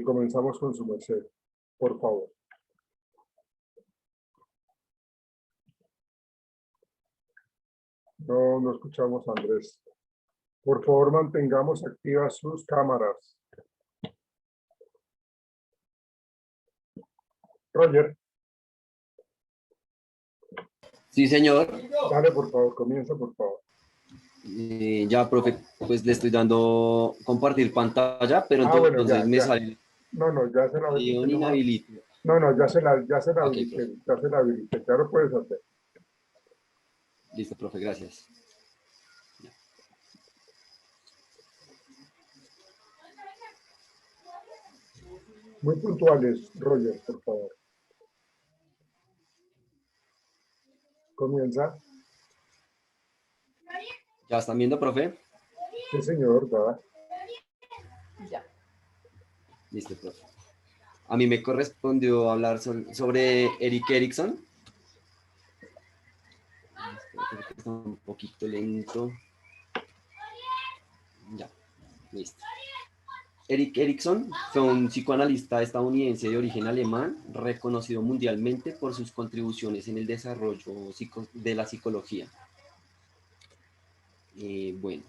Comenzamos con su merced, por favor. No escuchamos a Andrés. Por favor, mantengamos activas sus cámaras. Roger. Sí, señor. Dale, por favor, comienza, por favor. Ya, profe, pues le estoy dando compartir pantalla, pero Bueno, entonces me ya. sale No, ya se la inhabilito. No, ya se la Ok, habilité, profe. ya se la habilité, ya lo puedes hacer. Listo, profe, gracias. Ya. Muy puntuales, Roger, por favor. Comienza. ¿Ya están viendo, profe? Sí, señor, va. Ya. Listo, profe. A mí me correspondió hablar sobre Erik Erikson. Está un poquito lento. Ya, listo. Erik Erikson fue un psicoanalista estadounidense de origen alemán, reconocido mundialmente por sus contribuciones en el desarrollo de la psicología. Bueno,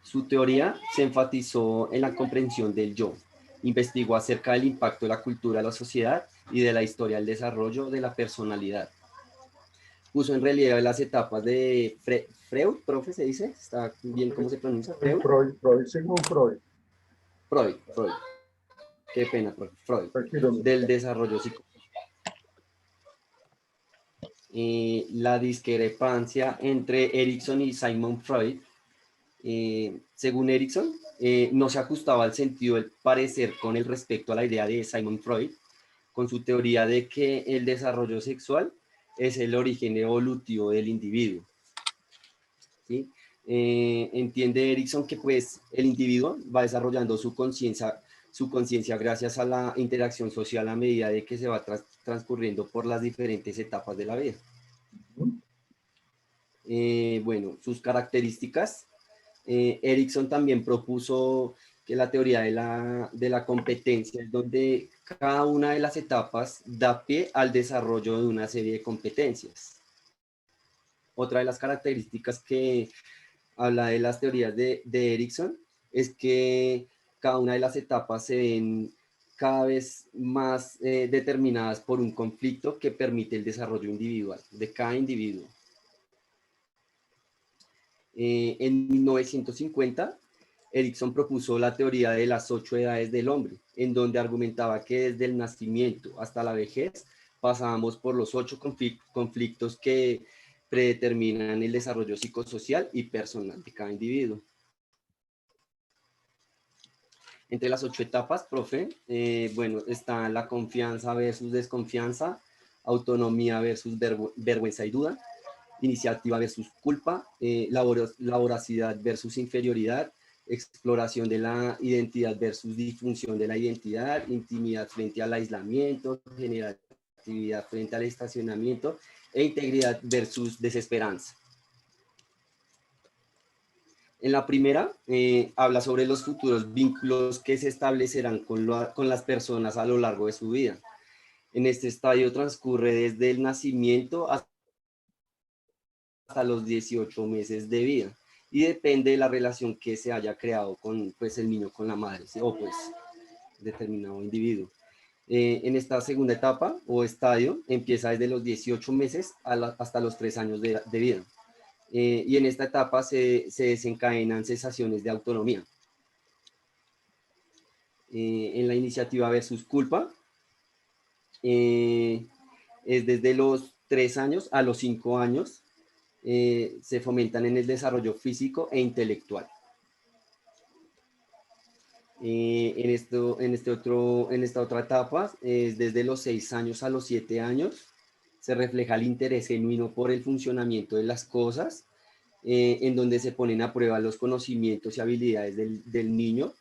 su teoría se enfatizó en la comprensión del yo, investigó acerca del impacto de la cultura de la sociedad y de la historia del desarrollo de la personalidad. Puso en relieve las etapas de Freud, profe, ¿se dice? ¿Está bien cómo se pronuncia? Freud, Sigmund Freud. Freud. Qué pena, profe. Freud. Del desarrollo psicológico. La discrepancia entre Erikson y Sigmund Freud, según Erikson, no se ajustaba al sentido del parecer con el respecto a la idea de Sigmund Freud, con su teoría de que el desarrollo sexual es el origen evolutivo del individuo. ¿Sí? Entiende Erikson que pues el individuo va desarrollando su conciencia gracias a la interacción social a medida de que se va transcurriendo por las diferentes etapas de la vida. Bueno, sus características. Erikson también propuso que la teoría de la competencia es donde cada una de las etapas da pie al desarrollo de una serie de competencias. Otra de las características que habla de las teorías de Erikson es que cada una de las etapas se ven cada vez más determinadas por un conflicto que permite el desarrollo individual de cada individuo. En 1950, Erikson propuso la teoría de las 8 edades del hombre, en donde argumentaba que desde el nacimiento hasta la vejez pasábamos por los 8 conflictos que predeterminan el desarrollo psicosocial y personal de cada individuo. Entre las 8 etapas, profe, bueno, está la confianza versus desconfianza, autonomía versus vergüenza y duda, iniciativa versus culpa, la voracidad versus inferioridad, exploración de la identidad versus disfunción de la identidad, intimidad frente al aislamiento, generatividad frente al estacionamiento e integridad versus desesperanza. En la primera, habla sobre los futuros vínculos que se establecerán con las personas a lo largo de su vida. En este estadio transcurre desde el nacimiento hasta los 18 meses de vida y depende de la relación que se haya creado con pues, el niño con la madre, ¿sí? O pues determinado individuo. En esta segunda etapa o estadio empieza desde los 18 meses hasta los 3 años de vida. Y en esta etapa se desencadenan sensaciones de autonomía. En la iniciativa versus culpa, es desde los 3 años a los 5 años, se fomentan en el desarrollo físico e intelectual. En esta otra etapa, es desde los 6 años a los 7 años, se refleja el interés genuino por el funcionamiento de las cosas, en donde se ponen a prueba los conocimientos y habilidades del niño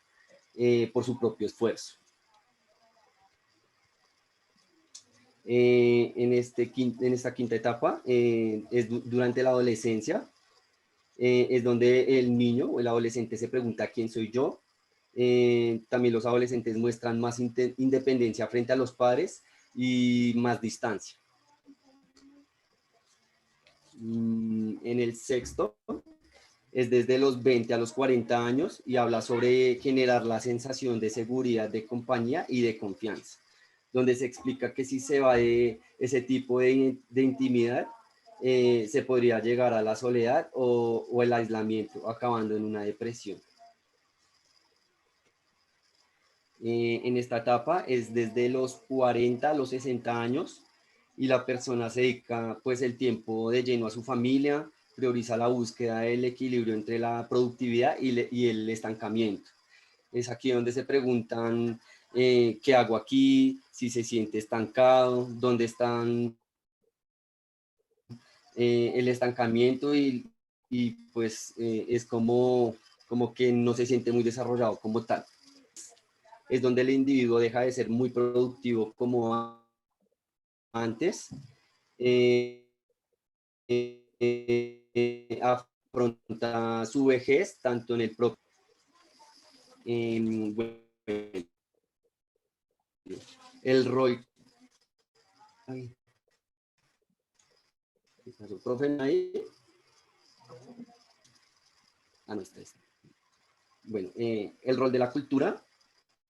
por su propio esfuerzo. En esta quinta etapa, es durante la adolescencia, es donde el niño o el adolescente se pregunta quién soy yo, También los adolescentes muestran más independencia frente a los padres y más distancia. En el sexto es desde los 20 a los 40 años y habla sobre generar la sensación de seguridad, de compañía y de confianza, donde se explica que si se va de ese tipo de intimidad, se podría llegar a la soledad o el aislamiento, acabando en una depresión. En esta etapa es desde los 40 a los 60 años y la persona se dedica pues el tiempo de lleno a su familia, prioriza la búsqueda del equilibrio entre la productividad y el estancamiento. Es aquí donde se preguntan qué hago aquí, si se siente estancado, dónde están el estancamiento y pues es como que no se siente muy desarrollado como tal. Es donde el individuo deja de ser muy productivo como antes, afronta su vejez tanto en el propio. Bueno, el rol. Ay, ¿qué pasó, profe? Ahí. Ah, no está. Bueno, el rol de la cultura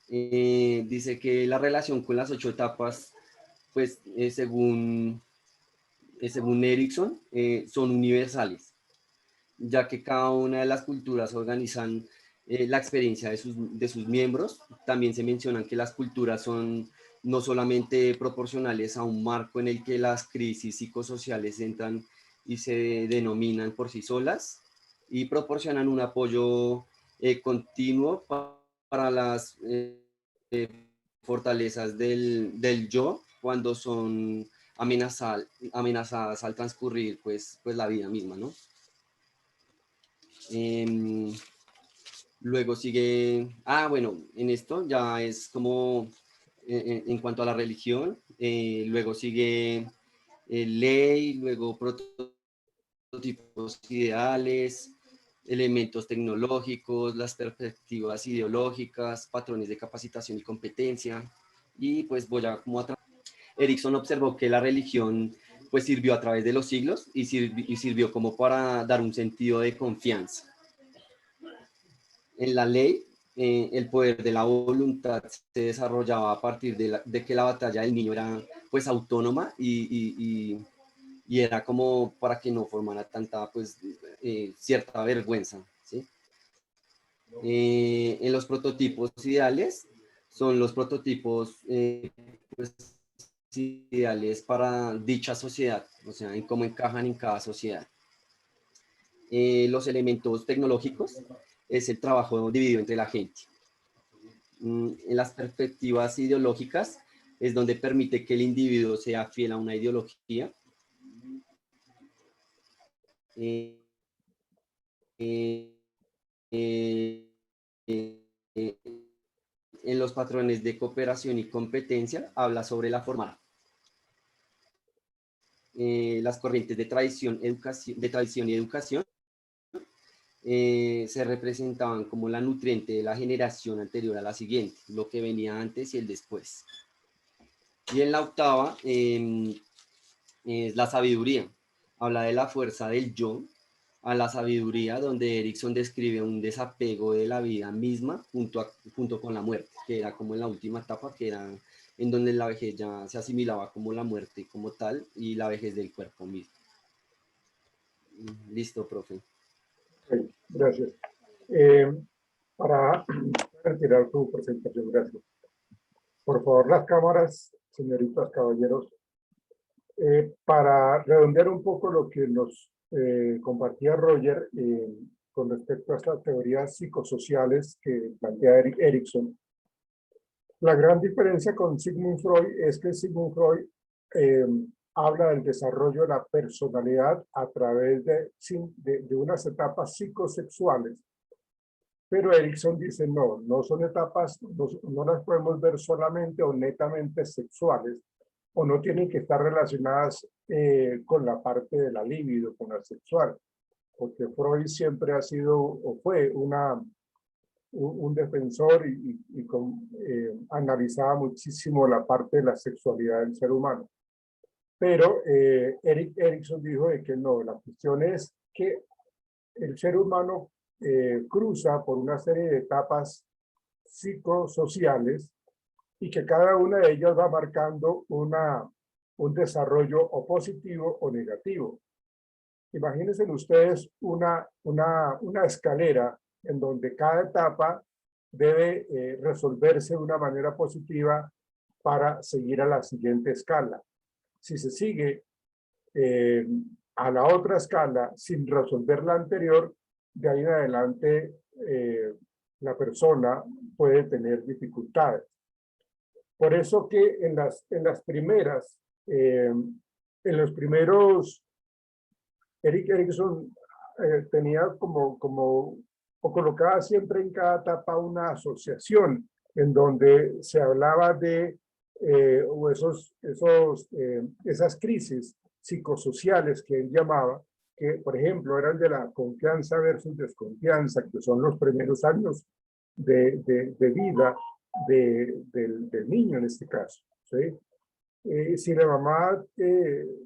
dice que la relación con las 8 etapas, pues según Erickson, son universales, ya que cada una de las culturas organizan la experiencia de sus miembros. También se mencionan que las culturas son no solamente proporcionales a un marco en el que las crisis psicosociales entran y se denominan por sí solas, y proporcionan un apoyo continuo para las fortalezas del yo cuando son amenazadas al transcurrir pues la vida misma, ¿no? Luego sigue, bueno, en esto ya es como en cuanto a la religión, luego sigue ley, luego prototipos ideales, elementos tecnológicos, las perspectivas ideológicas, patrones de capacitación y competencia, y pues voy a como atrás. Erickson observó que la religión pues sirvió a través de los siglos y sirvió como para dar un sentido de confianza. En la ley, el poder de la voluntad se desarrollaba a partir de que la batalla del niño era pues autónoma y era como para que no formara tanta pues cierta vergüenza, ¿sí? En los prototipos ideales son los prototipos pues, ideales para dicha sociedad, o sea, en cómo encajan en cada sociedad. Los elementos tecnológicos es el trabajo dividido entre la gente. En las perspectivas ideológicas es donde permite que el individuo sea fiel a una ideología. En los patrones de cooperación y competencia habla sobre la forma. Las corrientes de tradición y educación se representaban como la nutriente de la generación anterior a la siguiente, lo que venía antes y el después. Y en la octava es la sabiduría. Habla de la fuerza del yo a la sabiduría, donde Erickson describe un desapego de la vida misma junto con la muerte, que era como en la última etapa, que era en donde la vejez ya se asimilaba como la muerte como tal y la vejez del cuerpo mismo. Listo, profe. Okay, gracias. Para retirar tu presentación, gracias. Por favor, las cámaras, señoritas, caballeros. Para redondear un poco lo que nos compartía Roger con respecto a estas teorías psicosociales que plantea Erickson, la gran diferencia con Sigmund Freud es que Sigmund Freud habla del desarrollo de la personalidad a través de unas etapas psicosexuales. Pero Erickson dice no son etapas, no las podemos ver solamente o netamente sexuales, o no tienen que estar relacionadas con la parte de la libido, con la sexual, porque Freud siempre ha sido o fue una un defensor analizaba muchísimo la parte de la sexualidad del ser humano. Pero Erik Erikson dijo de que no, la cuestión es que el ser humano cruza por una serie de etapas psicosociales y que cada una de ellas va marcando un desarrollo o positivo o negativo. Imagínense ustedes una escalera en donde cada etapa debe resolverse de una manera positiva para seguir a la siguiente escala. Si se sigue a la otra escala sin resolver la anterior, de ahí en adelante la persona puede tener dificultades. Por eso que en las primeras, en los primeros, Erik Erikson tenía o colocaba siempre en cada etapa una asociación en donde se hablaba de esas crisis psicosociales que él llamaba, que por ejemplo eran de la confianza versus desconfianza, que son los primeros años de vida del niño en este caso, ¿sí? Si la mamá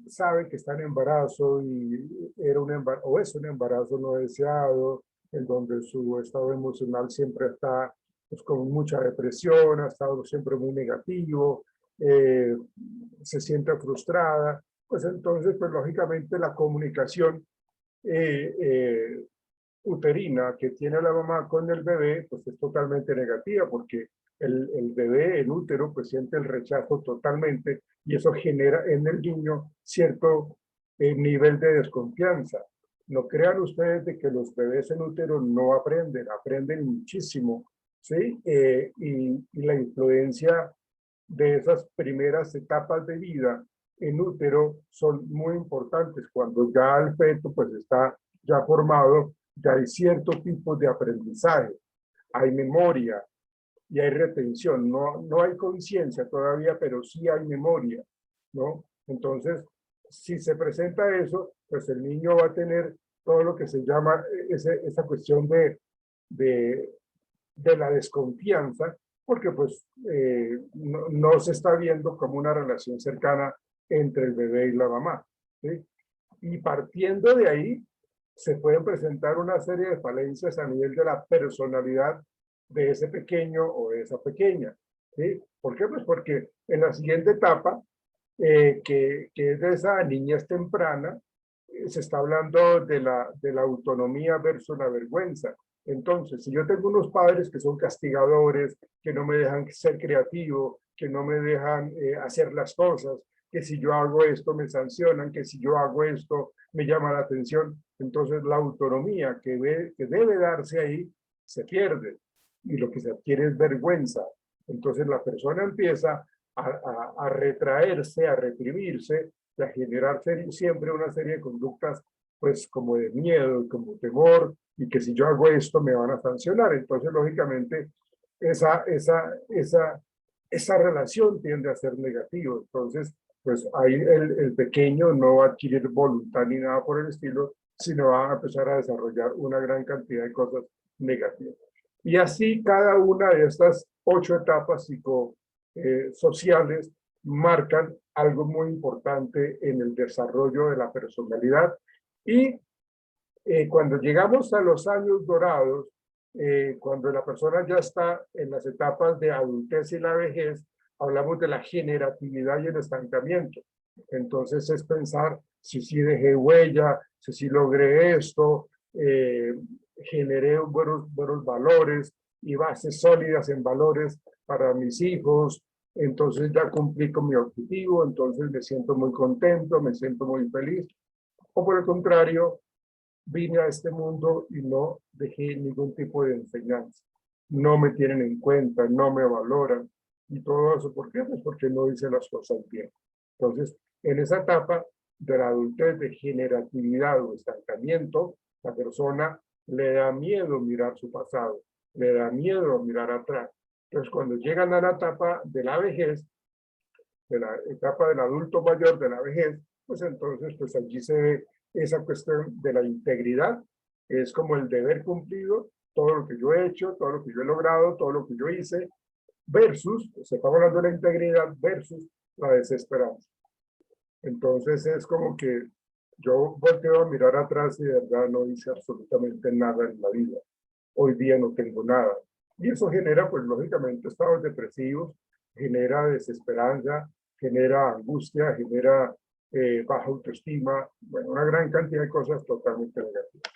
sabe que está en embarazo y es un embarazo no deseado, en donde su estado emocional siempre está pues, con mucha depresión, ha estado siempre muy negativo, se siente frustrada, pues entonces, pues lógicamente la comunicación uterina que tiene la mamá con el bebé, pues es totalmente negativa, porque el bebé en útero pues siente el rechazo totalmente y eso genera en el niño cierto nivel de desconfianza. No crean ustedes de que los bebés en útero no aprenden muchísimo, ¿sí? Y la influencia de esas primeras etapas de vida en útero son muy importantes. Cuando ya el feto pues está ya formado, ya hay cierto tipo de aprendizaje, hay memoria y hay retención. No hay conciencia todavía, pero sí hay memoria, ¿no? Entonces, si se presenta eso, pues el niño va a tener todo lo que se llama esa cuestión de la desconfianza, porque pues no se está viendo como una relación cercana entre el bebé y la mamá, ¿sí? Y partiendo de ahí, se pueden presentar una serie de falencias a nivel de la personalidad de ese pequeño o de esa pequeña, ¿sí? ¿Por qué? Pues porque en la siguiente etapa, que es de esa niñez temprana, se está hablando de la autonomía versus la vergüenza. Entonces, si yo tengo unos padres que son castigadores, que no me dejan ser creativo, que no me dejan hacer las cosas, que si yo hago esto me sancionan, que si yo hago esto me llama la atención, entonces la autonomía que debe darse ahí se pierde y lo que se adquiere es vergüenza. Entonces la persona empieza a retraerse, a reprimirse, y a generar siempre una serie de conductas pues como de miedo, como temor, y que si yo hago esto me van a sancionar. Entonces, lógicamente, esa relación tiende a ser negativa. Entonces, pues ahí el pequeño no va a adquirir voluntad ni nada por el estilo, sino va a empezar a desarrollar una gran cantidad de cosas negativas. Y así cada una de estas 8 etapas psicosociales marcan algo muy importante en el desarrollo de la personalidad. Y cuando llegamos a los años dorados, cuando la persona ya está en las etapas de adultez y la vejez, hablamos de la generatividad y el estancamiento. Entonces es pensar si sí dejé huella, si sí logré esto, generé buenos valores y bases sólidas en valores para mis hijos, entonces ya cumplí con mi objetivo, entonces me siento muy contento, me siento muy feliz. O por el contrario, vine a este mundo y no dejé ningún tipo de enseñanza. No me tienen en cuenta, no me valoran. Y todo eso, ¿por qué? Pues porque no hice las cosas bien. Entonces, en esa etapa de la adultez de generatividad o estancamiento, la persona le da miedo mirar su pasado, le da miedo mirar atrás. Entonces, cuando llegan a la etapa de la vejez, de la etapa del adulto mayor, de la vejez, pues entonces, pues allí se ve esa cuestión de la integridad, que es como el deber cumplido, todo lo que yo he hecho, todo lo que yo he logrado, todo lo que yo hice, versus, se está hablando de la integridad versus la desesperanza. Entonces es como que yo volteo a mirar atrás y de verdad no hice absolutamente nada en la vida. Hoy día no tengo nada. Y eso genera, pues lógicamente, estados depresivos, genera desesperanza, genera angustia, genera baja autoestima, bueno, una gran cantidad de cosas totalmente negativas.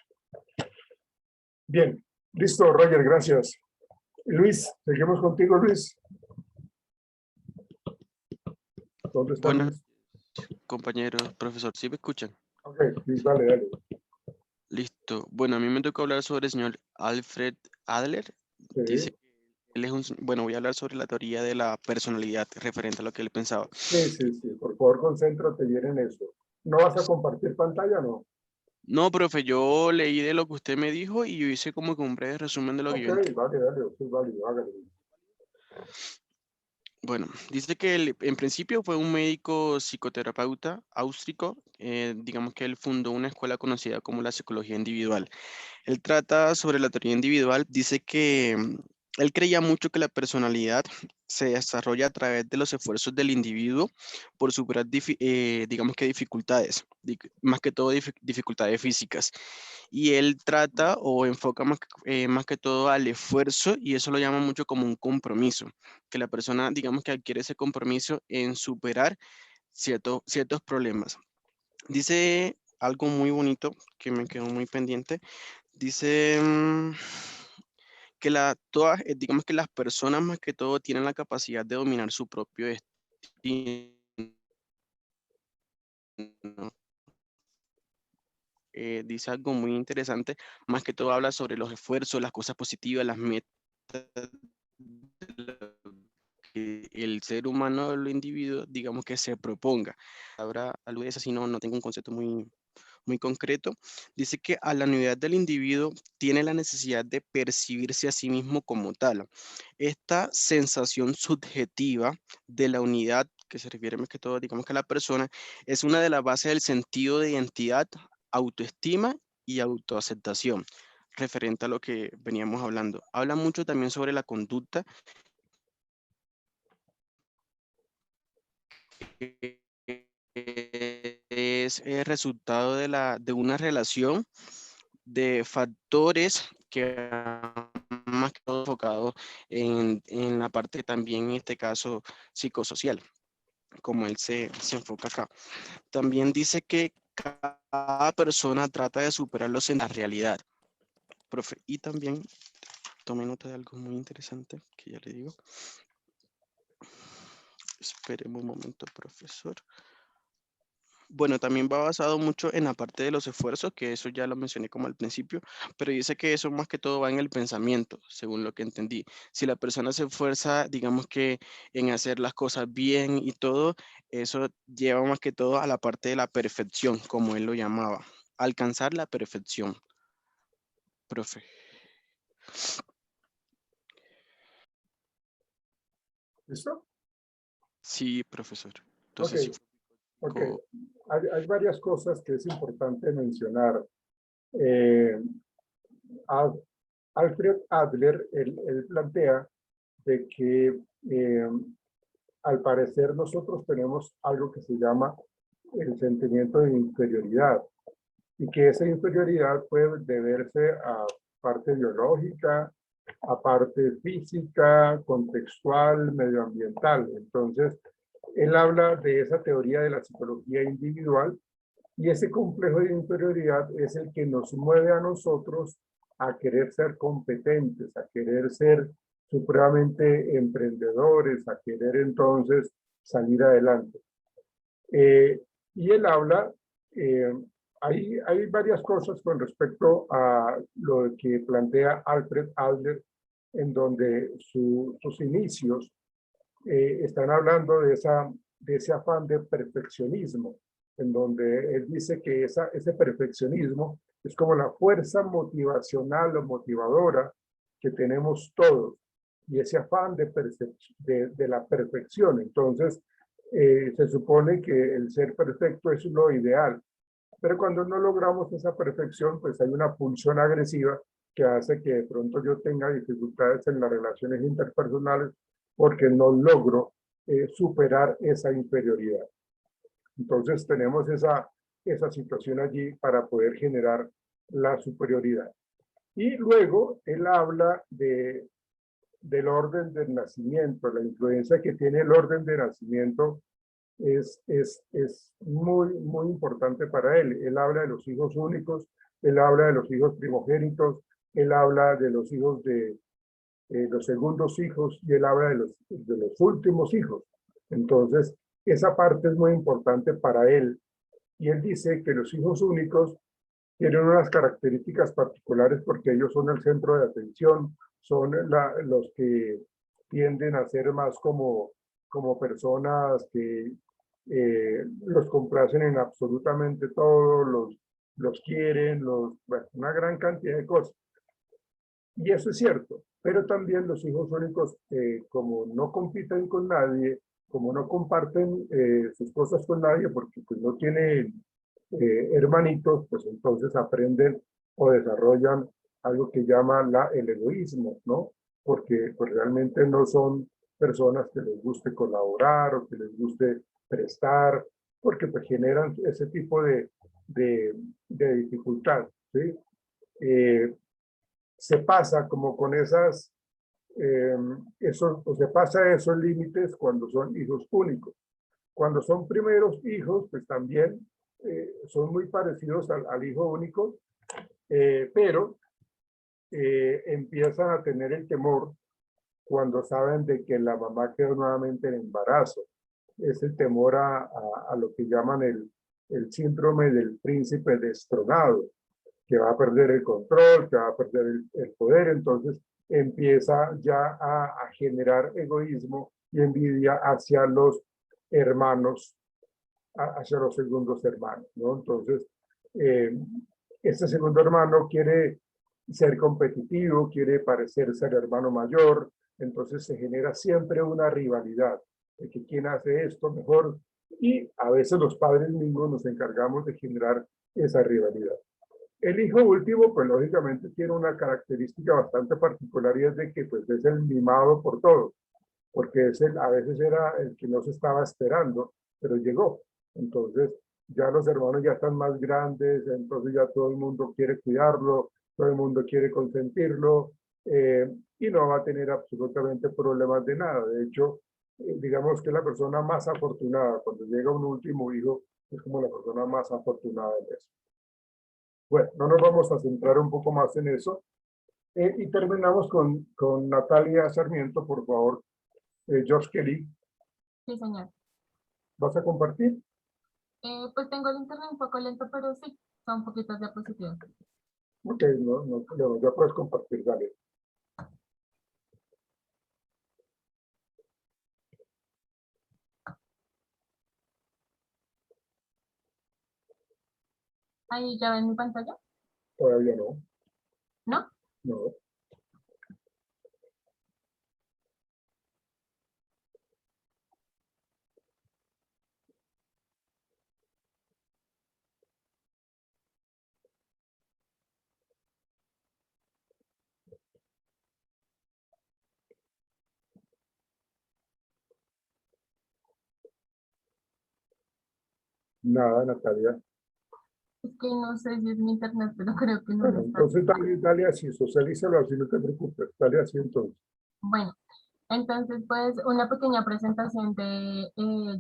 Bien, listo, Roger, gracias. Luis, seguimos contigo, Luis. ¿Dónde está Buenas, Luis? compañeros, profesor, ¿sí me escuchan? Ok, Luis, dale, dale. Listo. Bueno, a mí me tocó hablar sobre el señor Alfred Adler. Dice Sí, que él es bueno, voy a hablar sobre la teoría de la personalidad referente a lo que él pensaba. sí, por favor, concéntrate bien en eso. ¿No vas a compartir pantalla, no? No, profe, yo leí de lo que usted me dijo y yo hice como que un breve resumen de lo que Ok, yo entendí. vale, dale, sí, válido, hágale. Bueno, dice que él, en principio fue un médico psicoterapeuta austríaco, digamos que él fundó una escuela conocida como la psicología individual. Él trata sobre la teoría individual, dice que él creía mucho que la personalidad se desarrolla a través de los esfuerzos del individuo por superar, digamos que dificultades, más que todo dificultades físicas. Y él trata o enfoca más que todo al esfuerzo y eso lo llama mucho como un compromiso, que la persona, digamos que adquiere ese compromiso en superar ciertos problemas. Dice algo muy bonito que me quedó muy pendiente. Dice que digamos que las personas más que todo tienen la capacidad de dominar su propio destino. Dice algo muy interesante, más que todo habla sobre los esfuerzos, las cosas positivas, las metas que el ser humano, el individuo, digamos que se proponga. Ahora, algo de eso, si no tengo un concepto muy concreto, dice que a la unidad del individuo tiene la necesidad de percibirse a sí mismo como tal. Esta sensación subjetiva de la unidad, que se refiere más que todo, digamos que a la persona, es una de las bases del sentido de identidad, autoestima y autoaceptación, referente a lo que veníamos hablando. Habla mucho también sobre la conducta, que es el resultado de una relación de factores que más que todo enfocado en la parte también, en este caso, psicosocial, como él se enfoca acá. También dice que cada persona trata de superarlos en la realidad, profe. Y también tome nota de algo muy interesante que ya le digo. Esperemos un momento, profesor. Bueno, también va basado mucho en la parte de los esfuerzos, que eso ya lo mencioné como al principio, pero dice que eso más que todo va en el pensamiento, según lo que entendí. Si la persona se esfuerza, digamos que en hacer las cosas bien y todo, eso lleva más que todo a la parte de la perfección, como él lo llamaba, alcanzar la perfección, profe. ¿Listo? Sí, profesor. Ok, Entonces, sí, ok. Hay varias cosas que es importante mencionar. A- Alfred Adler, él plantea de que al parecer nosotros tenemos algo que se llama el sentimiento de inferioridad y que esa inferioridad puede deberse a parte biológica, a parte física, contextual, medioambiental. Entonces, él habla de esa teoría de la psicología individual y ese complejo de inferioridad es el que nos mueve a nosotros a querer ser competentes, a querer ser supremamente emprendedores, a querer entonces salir adelante. Y él habla, eh, hay varias cosas con respecto a lo que plantea Alfred Adler, en donde sus inicios están hablando de ese afán de perfeccionismo, en donde él dice que ese perfeccionismo es como la fuerza motivacional o motivadora que tenemos todos, y ese afán de la perfección. Entonces, se supone que el ser perfecto es lo ideal, pero cuando no logramos esa perfección, pues hay una pulsión agresiva que hace que de pronto yo tenga dificultades en las relaciones interpersonales porque no logro superar esa inferioridad. Entonces tenemos esa situación allí para poder generar la superioridad. Y luego él habla del orden del nacimiento, la influencia que tiene el orden de nacimiento es muy, muy importante para él. Él habla de los hijos únicos, él habla de los hijos primogénitos, él habla de los hijos de los segundos hijos y él habla de los últimos hijos. Entonces, esa parte es muy importante para él. Y él dice que los hijos únicos tienen unas características particulares porque ellos son el centro de atención, son los que tienden a ser más como personas que los complacen en absolutamente todo, los quieren, bueno, una gran cantidad de cosas. Y eso es cierto, pero también los hijos únicos, como no compiten con nadie, como no comparten sus cosas con nadie, porque pues, no tienen hermanitos, pues entonces aprenden o desarrollan algo que llaman el egoísmo, ¿no? Porque pues realmente no son personas que les guste colaborar o que les guste prestar, porque pues generan ese tipo de dificultad, ¿sí? Se pasa como con se pasa esos límites cuando son hijos únicos. Cuando son primeros hijos, pues también son muy parecidos al hijo único, pero empiezan a tener el temor cuando saben de que la mamá quedó nuevamente en embarazo. Es el temor a lo que llaman el síndrome del príncipe destronado, que va a perder el control, que va a perder el poder, entonces empieza ya a generar egoísmo y envidia hacia los hermanos, hacia los segundos hermanos, ¿no? Entonces, este segundo hermano quiere ser competitivo, quiere parecerse al hermano mayor, entonces se genera siempre una rivalidad de que quién hace esto mejor, y a veces los padres mismos nos encargamos de generar esa rivalidad. El hijo último, pues lógicamente tiene una característica bastante particular y es de que pues es el mimado por todo, porque a veces era el que no se estaba esperando, pero llegó. Entonces ya los hermanos ya están más grandes, entonces ya todo el mundo quiere cuidarlo, todo el mundo quiere consentirlo y no va a tener absolutamente problemas de nada. De hecho, digamos que la persona más afortunada cuando llega un último hijo es como la persona más afortunada en eso. Bueno, no nos vamos a centrar un poco más en eso. Y terminamos con Natalia Sarmiento, por favor. George Kelly. Sí, señor. ¿Vas a compartir? Pues tengo el internet un poco lento, pero sí, son poquitas diapositivas. Ok, no, ya puedes compartir, dale. Ahí ya ven mi pantalla, Todavía no. ¿no? No. Nada, Natalia. Es que no sé si es mi internet, pero creo que no Bueno, lo está. entonces dale así, socialízalo así, no te preocupes. Dale así entonces. Bueno, entonces pues una pequeña presentación de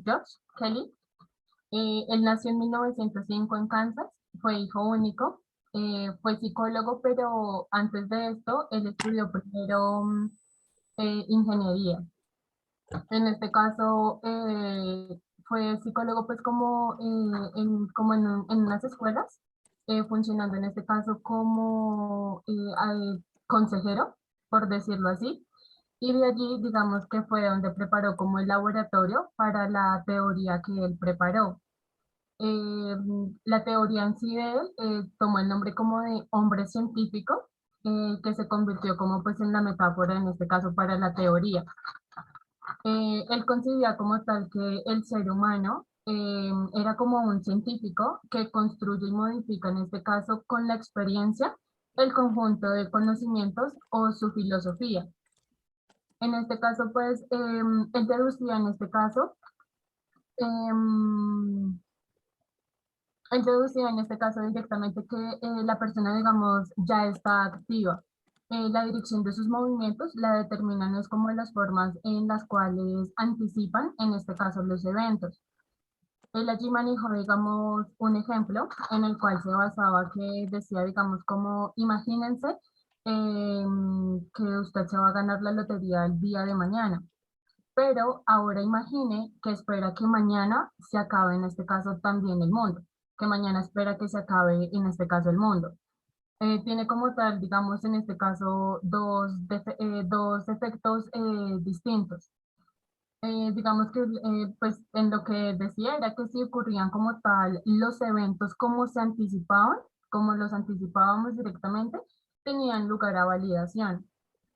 George Kelly. Él nació en 1905 en Kansas, fue hijo único, fue psicólogo, pero antes de esto él estudió primero ingeniería. En este caso fue psicólogo pues como, en unas escuelas, funcionando en este caso como consejero, por decirlo así. Y de allí, digamos que fue donde preparó como el laboratorio para la teoría que él preparó. Eh, la teoría en sí de él tomó el nombre como de hombre científico, que se convirtió como pues en la metáfora en este caso para la teoría. Él concebía como tal que el ser humano era como un científico que construye y modifica, en este caso con la experiencia, el conjunto de conocimientos o su filosofía. En este caso, pues, él deducía en este caso, em, él deducía en este caso directamente que la persona, digamos, ya está activa. La dirección de sus movimientos la determinan es como las formas en las cuales anticipan, en este caso, los eventos. Él allí manejó, digamos, un ejemplo en el cual se basaba que decía, digamos, como imagínense que usted se va a ganar la lotería el día de mañana, pero ahora imagine que espera que mañana se acabe en este caso también el mundo, que mañana espera que se acabe en este caso el mundo. Tiene como tal, digamos, en este caso dos efectos distintos. Digamos que pues en lo que decía era que si ocurrían como tal los eventos como se anticipaban, como los anticipábamos directamente, tenían lugar a validación.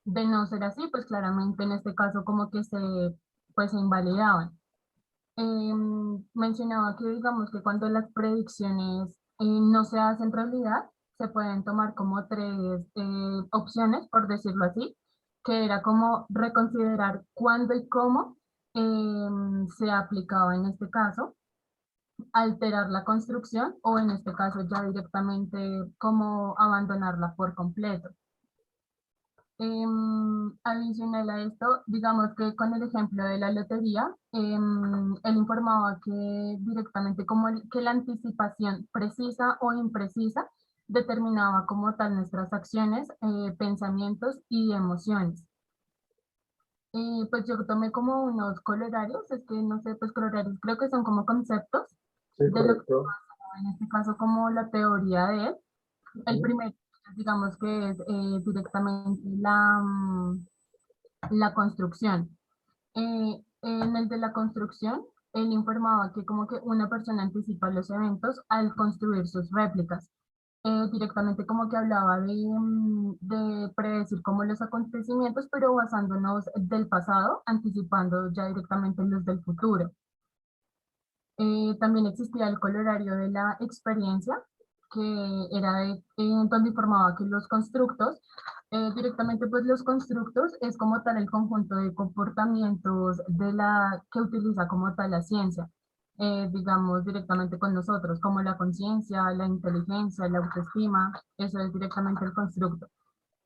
De no ser así, pues claramente en este caso como que pues se invalidaban. Mencionaba que digamos que cuando las predicciones no se hacen realidad, se pueden tomar como tres opciones, por decirlo así, que era como reconsiderar cuándo y cómo se aplicaba en este caso, alterar la construcción o en este caso ya directamente como abandonarla por completo. Adicional a esto, digamos que con el ejemplo de la lotería, él informaba que directamente como que la anticipación precisa o imprecisa determinaba como tal nuestras acciones, pensamientos y emociones. Pues yo tomé como unos colorarios, es que no sé, pues colorarios creo que son como conceptos Sí, de lo que correcto. en este caso como la teoría de él. El Ujú. primero, digamos que es directamente la construcción. En el de la construcción, él informaba que como que una persona anticipa los eventos al construir sus réplicas. Directamente como que hablaba de predecir como los acontecimientos, pero basándonos del pasado, anticipando ya directamente los del futuro. También existía el colorario de la experiencia, que era donde informaba que los constructos, directamente pues los constructos es como tal el conjunto de comportamientos que utiliza como tal la ciencia, digamos directamente con nosotros, como la conciencia, la inteligencia, la autoestima, eso es directamente el constructo.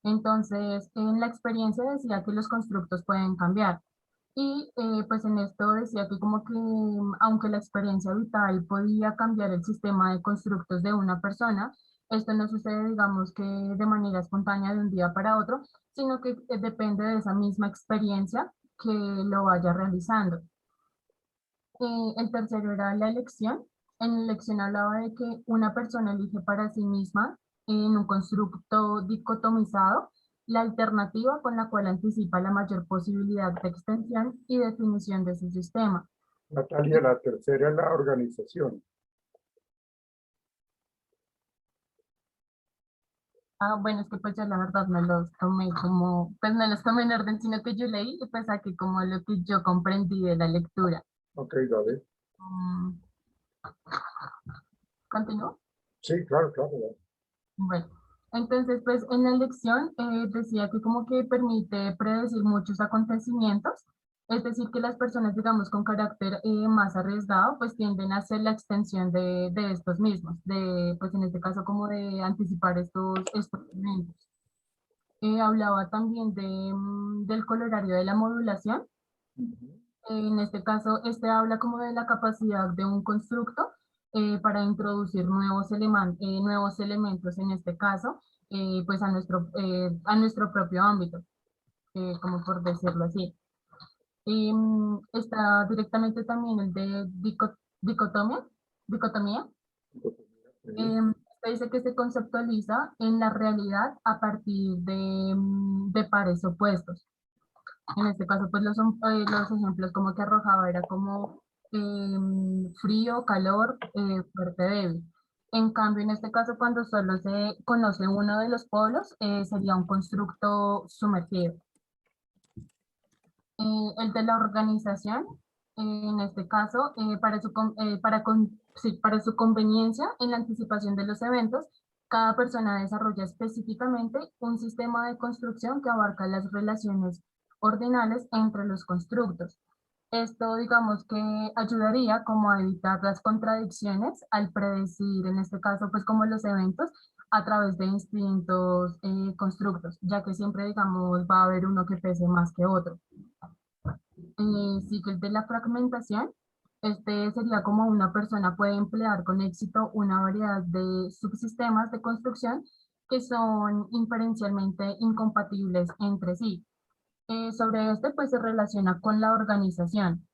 Entonces, en la experiencia decía que los constructos pueden cambiar. Y pues en esto decía que como que aunque la experiencia vital podía cambiar el sistema de constructos de una persona, esto no sucede, digamos, que de manera espontánea de un día para otro, sino que depende de esa misma experiencia que lo vaya realizando. El tercero era la elección. En la elección hablaba de que una persona elige para sí misma en un constructo dicotomizado la alternativa con la cual anticipa la mayor posibilidad de extensión y definición de su sistema. Natalia, la tercera es la organización. Bueno, es que pues yo la verdad no los tomé como, pues no los tomé en orden, sino que yo leí y pues saqué como lo que yo comprendí de la lectura. Ok, dale. Mm, ¿Continúo? Sí, claro, claro. Dale. Bueno, entonces pues en la elección decía que como que permite predecir muchos acontecimientos, es decir, que las personas, digamos, con carácter más arriesgado, pues tienden a hacer la extensión de estos mismos, de, pues en este caso como de anticipar estos eventos. Hablaba también del colorario de la modulación. Ujú. En este caso, este habla como de la capacidad de un constructo para introducir nuevos elementos, en este caso, pues a nuestro propio ámbito, como por decirlo así. Está directamente también el de dicotomía. Sí. Se dice que se conceptualiza en la realidad a partir de pares opuestos. En este caso, pues los ejemplos como que arrojaba era como frío, calor, fuerte, débil. En cambio, en este caso, cuando solo se conoce uno de los polos, sería un constructo sumergido. El de la organización, en este caso, sí, para su conveniencia en la anticipación de los eventos, Cada persona desarrolla específicamente un sistema de construcción que abarca las relaciones ordinales entre los constructos. Esto, digamos que ayudaría como a evitar las contradicciones al predecir, en este caso, pues como los eventos a través de distintos constructos, ya que siempre, digamos, va a haber uno que pese más que otro. Sigue el de la fragmentación. Este sería como una persona puede emplear con éxito una variedad de subsistemas de construcción que son inferencialmente incompatibles entre sí. Sobre este, pues se relaciona con la organización,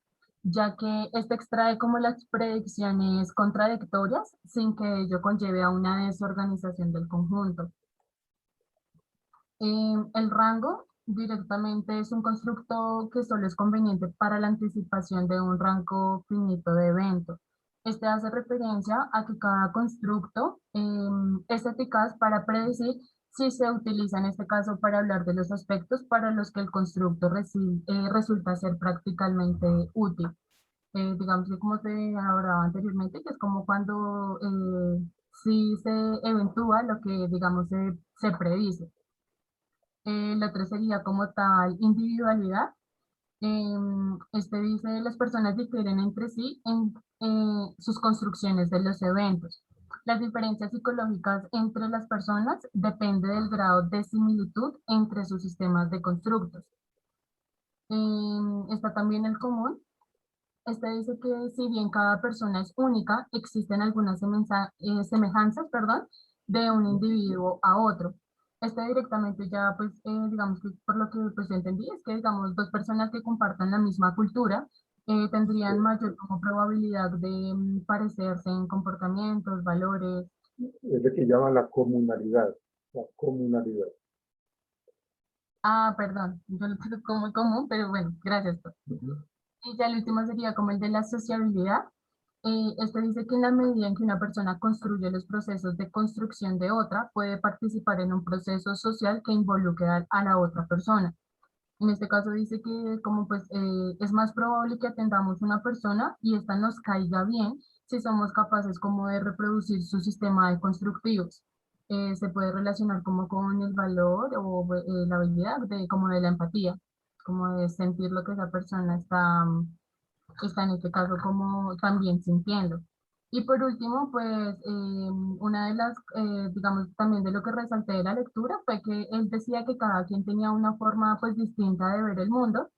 ya que este extrae como las predicciones contradictorias sin que ello conlleve a una desorganización del conjunto. El rango directamente es un constructo que solo es conveniente para la anticipación de un rango finito de eventos. Este hace referencia a que cada constructo es eficaz para predecir si se utiliza en este caso para hablar de los aspectos para los que el constructo resulta ser prácticamente útil. Digamos que como se hablaba anteriormente, que es como cuando sí se eventúa lo que digamos se predice. El otro sería como tal individualidad. Este dice, las personas difieren entre sí en sus construcciones de los eventos. Las diferencias psicológicas entre las personas depende del grado de similitud entre sus sistemas de constructos. Está también el común. Este dice que si bien cada persona es única, existen algunas semejanzas, perdón, de un individuo a otro. Este directamente ya, pues, digamos que por lo que pues yo entendí, es que, digamos, dos personas que compartan la misma cultura tendrían mayor como probabilidad de parecerse en comportamientos, valores. Es lo que llaman la comunalidad. La comunalidad. Ah, perdón, yo lo puse como común, pero bueno, gracias. Y ya el último sería como el de la sociabilidad. Este dice que en la medida en que una persona construye los procesos de construcción de otra, puede participar en un proceso social que involucre a la otra persona. En este caso dice que como pues es más probable que atendamos una persona y esta nos caiga bien si somos capaces como de reproducir su sistema de constructivos. Se puede relacionar como con el valor o la habilidad de como de la empatía, como de sentir lo que esa persona está en este caso como también sintiendo. Y por último, pues una de las, digamos, también de lo que resalté de la lectura fue que él decía que cada quien tenía una forma pues distinta de ver el mundo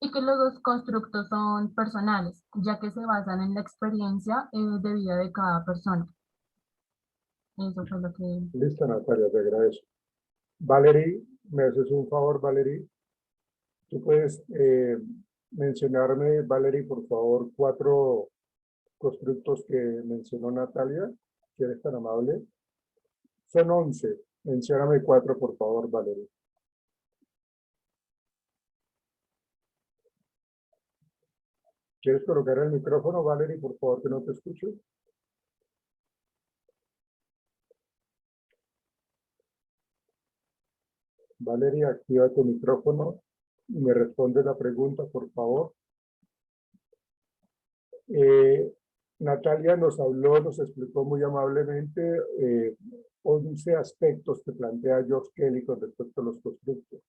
y que los dos constructos son personales, ya que se basan en la experiencia de vida de cada persona. Eso fue lo que... Listo, Natalia, te agradezco. Valerie, ¿me haces un favor, Valerie? ¿Tú puedes mencionarme, Valerie, por favor, 4 constructos que mencionó Natalia? Si eres tan amable. Son 11. Mencióname 4, por favor, Valerie. ¿Quieres colocar el micrófono, Valerie, por favor, que no te escucho? Valerie, activa tu micrófono y me responde la pregunta, por favor. Natalia nos habló, nos explicó muy amablemente 11 aspectos que plantea George Kelly con respecto a los constructos.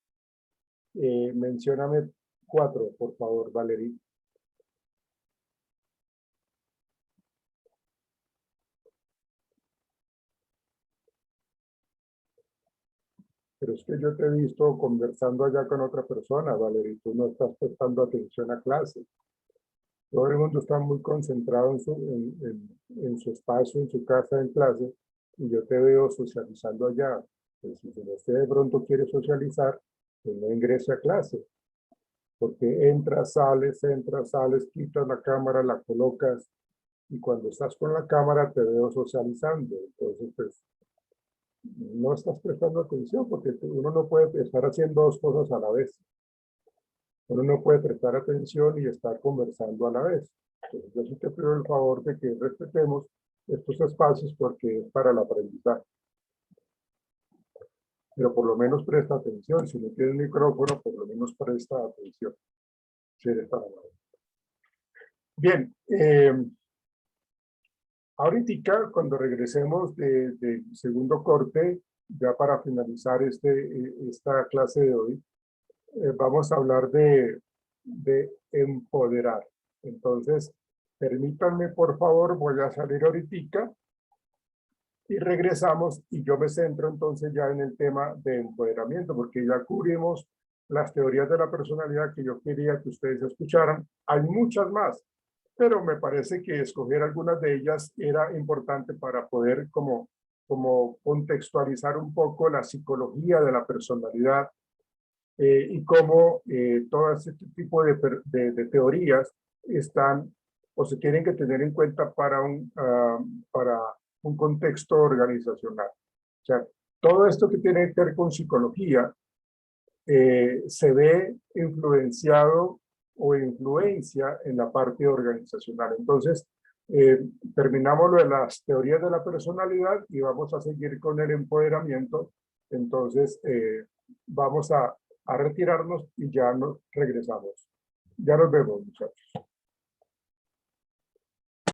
Mencióname 4, por favor, Valerie. Pero es que yo te he visto conversando allá con otra persona, Valerie, tú no estás prestando atención a clase. Todo el mundo está muy concentrado en su espacio, en su casa, en clase, y yo te veo socializando allá. Pues, si usted de pronto quiere socializar, pues no ingrese a clase, porque entras, sales, quitas la cámara, la colocas, y cuando estás con la cámara te veo socializando. Entonces, pues, no estás prestando atención, porque uno no puede estar haciendo 2 cosas a la vez. Uno no puede prestar atención y estar conversando a la vez. Entonces, yo sí te pido el favor de que respetemos estos espacios porque es para el aprendizaje. Pero por lo menos presta atención. Si no tienes micrófono, por lo menos presta atención. Si eres tan amable. Bien. Ahorita, cuando regresemos del segundo corte, ya para finalizar esta clase de hoy, vamos a hablar de empoderar. Entonces, permítanme, por favor, voy a salir ahorita y regresamos y yo me centro entonces ya en el tema de empoderamiento, porque ya cubrimos las teorías de la personalidad que yo quería que ustedes escucharan. Hay muchas más, pero me parece que escoger algunas de ellas era importante para poder como contextualizar un poco la psicología de la personalidad y cómo todo este tipo de teorías están o se tienen que tener en cuenta para un contexto organizacional. O sea, todo esto que tiene que ver con psicología se ve influenciado o influencia en la parte organizacional. Entonces, terminamos lo de las teorías de la personalidad y vamos a seguir con el empoderamiento. Entonces, vamos a retirarnos y ya nos regresamos. Ya nos vemos, muchachos.